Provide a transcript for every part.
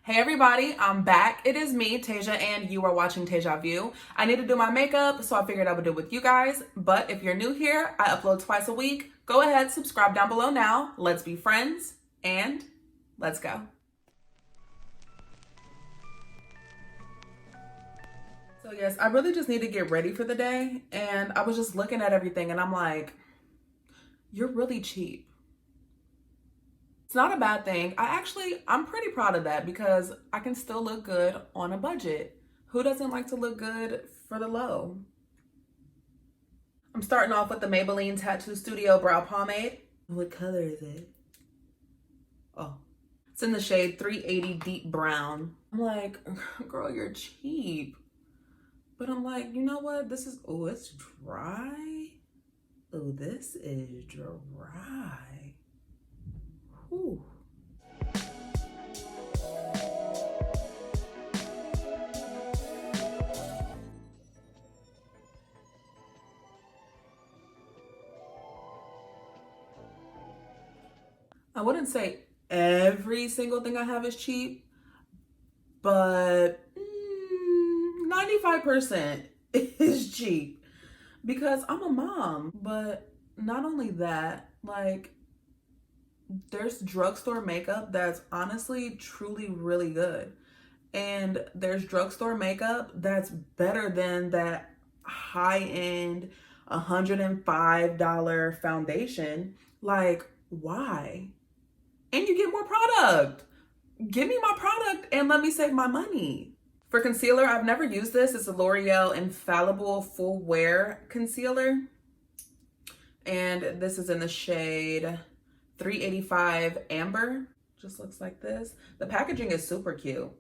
Hey everybody, I'm back. It is me, Taija, and you are watching Taija View. I need to do my makeup, so I figured I would do it with you guys. But if you're new here, I upload twice a week. Go ahead, subscribe down below now. Let's be friends, and let's go. So yes, I really just need to get ready for the day, and I was just looking at everything, and I'm like, you're really cheap. It's not a bad thing. I'm pretty proud of that because I can still look good on a budget. Who doesn't like to look good for the low? I'm starting off with the Maybelline Tattoo Studio Brow Pomade. What color is it? Oh, it's in the shade 380 Deep Brown. I'm like, girl, you're cheap. But I'm like, you know what? Oh, it's dry. Oh, this is dry. Ooh. I wouldn't say every single thing I have is cheap, but 95% is cheap because I'm a mom. But not only that, like, there's drugstore makeup that's honestly truly really good, and there's drugstore makeup that's better than that high-end $105 foundation. Like, why? And you get more product. Give me my product and let me save my money. For concealer, I've never used this. It's a L'Oreal Infallible Full Wear Concealer, and this is in the shade 385 Amber. Just looks like this. The packaging is super cute.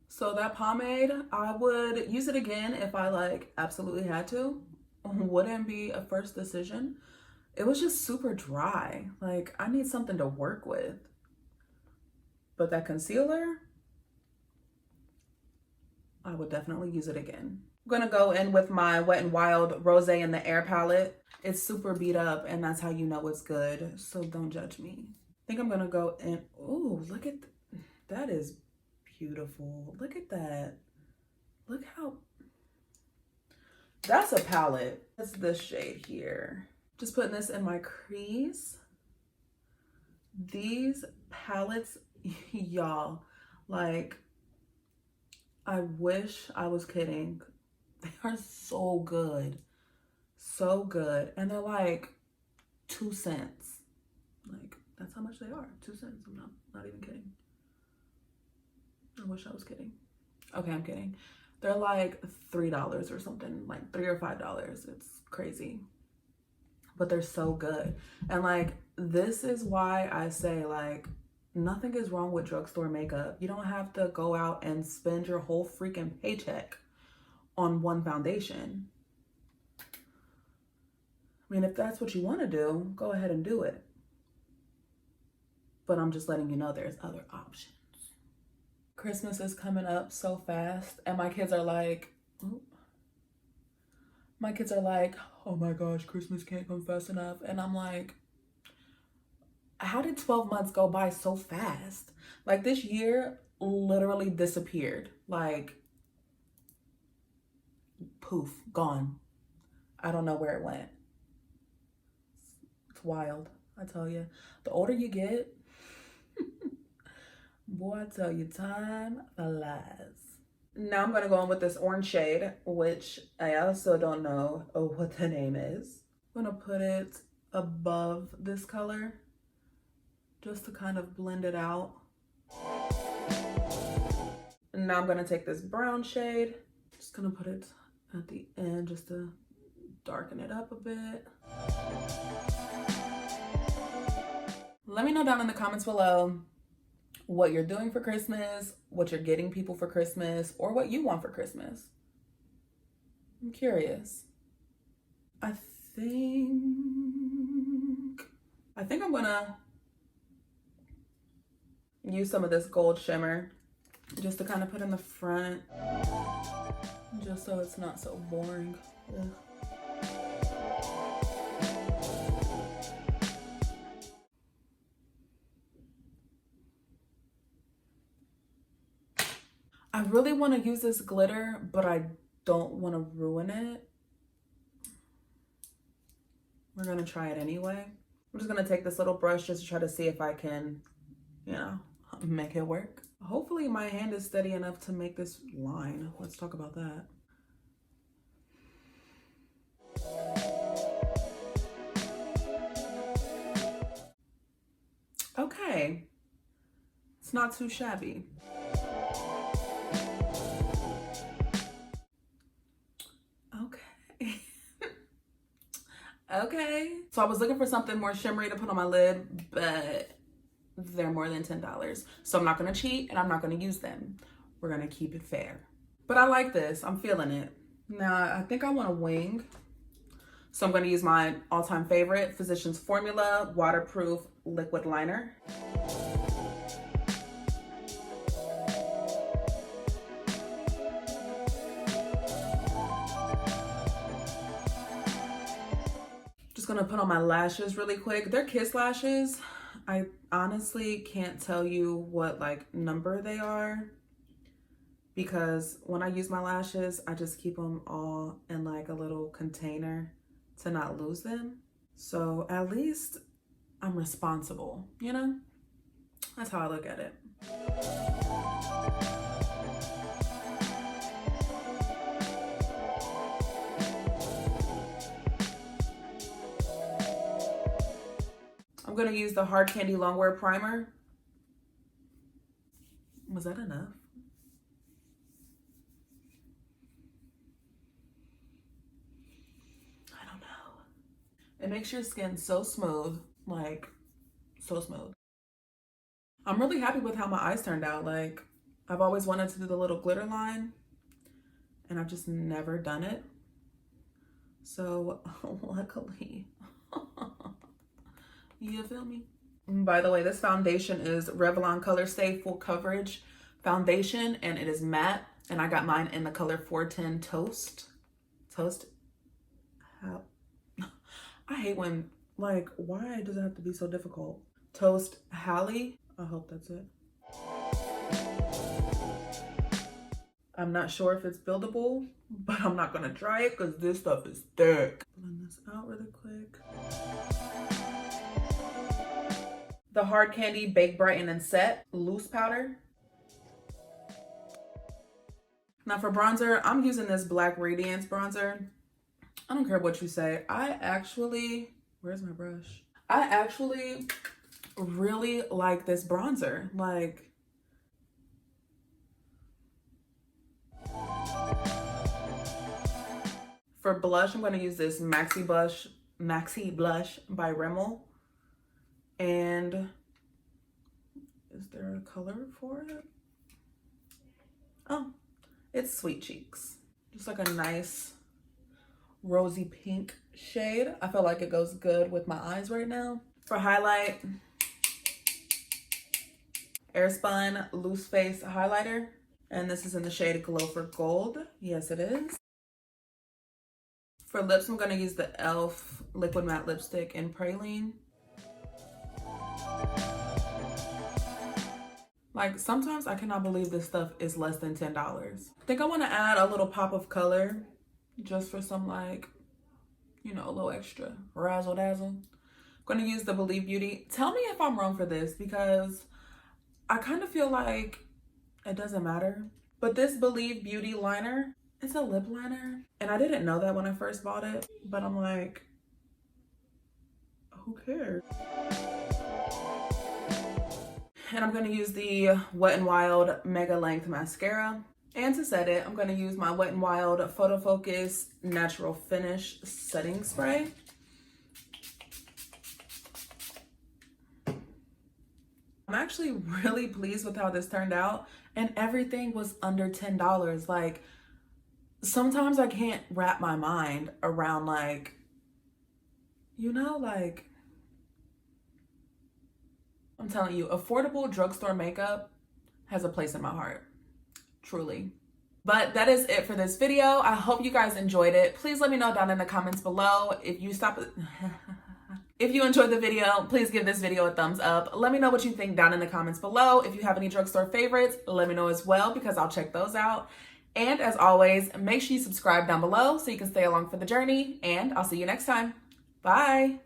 So that pomade, I would use it again if I absolutely had to. Wouldn't be a first decision. It was just super dry. Like, I need something to work with. But that concealer, I would definitely use it again. I'm gonna go in with my Wet n Wild Rose in the Air palette. It's super beat up, and that's how you know it's good, so don't judge me. I think I'm gonna go in. Ooh, look at that is beautiful. Look at that. Look how, that's a palette. That's this shade here. Just putting this in my crease. These palettes, y'all, like, I wish I was kidding. They are so good. So good. And they're like 2 cents. Like, that's how much they are. 2 cents. I'm not even kidding. I wish I was kidding. Okay, I'm kidding. They're like $3 or something, like $3 or $5. It's crazy. But they're so good. And like, this is why I say, like, nothing is wrong with drugstore makeup. You don't have to go out and spend your whole freaking paycheck on one foundation. I mean, if that's what you want to do, go ahead and do it. But I'm just letting you know there's other options. Christmas is coming up so fast, and my kids are like, oh my gosh, Christmas can't come fast enough. And I'm like, how did 12 months go by so fast? Like, this year literally disappeared. Like, poof, gone. I don't know where it went. It's wild, I tell you. The older you get, boy, I tell you, time flies. Now I'm gonna go in with this orange shade, which I also don't know what the name is. I'm gonna put it above this color just to kind of blend it out. And now I'm gonna take this brown shade, just gonna put it at the end just to darken it up a bit. Let me know down in the comments below what you're doing for Christmas, what you're getting people for Christmas, or what you want for Christmas. I'm curious. I think I'm gonna use some of this gold shimmer just to kind of put in the front, just so it's not so boring. Ugh. I really want to use this glitter, but I don't want to ruin it. We're going to try it anyway. I'm just going to take this little brush just to try to see if I can, you know, make it work. Hopefully my hand is steady enough to make this line. Let's talk about that. Okay. It's not too shabby. Okay. Okay. So I was looking for something more shimmery to put on my lid, but they're more than $10. So I'm not gonna cheat and I'm not gonna use them. We're gonna keep it fair. But I like this, I'm feeling it. Now I think I want a wing. So I'm gonna use my all-time favorite, Physicians Formula Waterproof Liquid Liner. Just gonna put on my lashes really quick. They're Kiss lashes. I honestly can't tell you what like number they are, because when I use my lashes, I just keep them all in like a little container to not lose them. So at least I'm responsible, you know? That's how I look at it. I'm gonna use the Hard Candy Longwear Primer. Was that enough? I don't know. It makes your skin so smooth, like so smooth. I'm really happy with how my eyes turned out. Like, I've always wanted to do the little glitter line and I've just never done it. So luckily, you feel me? By the way, this foundation is Revlon Colorstay Full Coverage Foundation, and it is matte. And I got mine in the color 410 Toast. Toast? How? I hate when, like, why does it have to be so difficult? Toast Hale. I hope that's it. I'm not sure if it's buildable, but I'm not gonna try it because this stuff is thick. Blend this out really quick. The Hard Candy Bake, Brighten, and Set Loose Powder. Now for bronzer, I'm using this Black Radiance bronzer. I don't care what you say. Where's my brush? I actually really like this bronzer. Like, for blush, I'm gonna use this maxi blush by Rimmel. And is there a color for it? Oh, it's Sweet Cheeks. Just like a nice rosy pink shade. I feel like it goes good with my eyes right now. For highlight, Airspun Loose Face Highlighter. And this is in the shade Glow for Gold. Yes, it is. For lips, I'm gonna use the e.l.f. Liquid Matte Lipstick in Praline. Like, sometimes I cannot believe this stuff is less than $10. I think I want to add a little pop of color just for some, like, you know, a little extra razzle dazzle. I'm going to use the Believe Beauty. Tell me if I'm wrong for this, because I kind of feel like it doesn't matter. But this Believe Beauty liner, it's a lip liner. And I didn't know that when I first bought it, but I'm like, who cares? And I'm going to use the Wet n Wild Mega Length Mascara. And to set it, I'm going to use my Wet n Wild Photo Focus Natural Finish Setting Spray. I'm actually really pleased with how this turned out. And everything was under $10. Like, sometimes I can't wrap my mind around, like, you know, like, I'm telling you, affordable drugstore makeup has a place in my heart, truly. But that is it for this video. I hope you guys enjoyed it. Please let me know down in the comments below if you if you enjoyed the video. Please give this video a thumbs up. Let me know what you think down in the comments below. If you have any drugstore favorites, let me know as well, because I'll check those out. And as always, make sure you subscribe down below so you can stay along for the journey, and I'll see you next time. Bye.